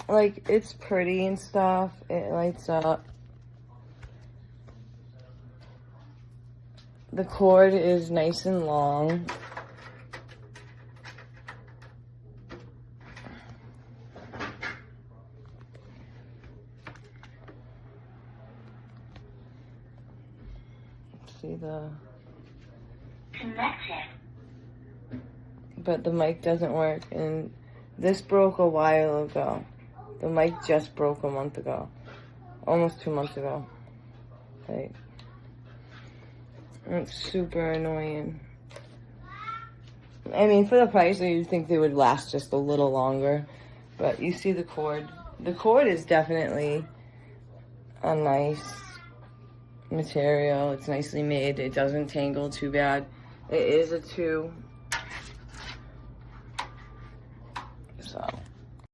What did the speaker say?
like, it's pretty and stuff. It lights up. The cord is nice and long. See the connection. But the mic doesn't work, and this broke a while ago. The mic just broke a month ago. Almost 2 months ago. Like, it's super annoying. I mean, for the price, you'd think they would last just a little longer. But you see the cord. The cord is definitely a nice material. It's nicely made. It doesn't tangle too bad. It is a 2. So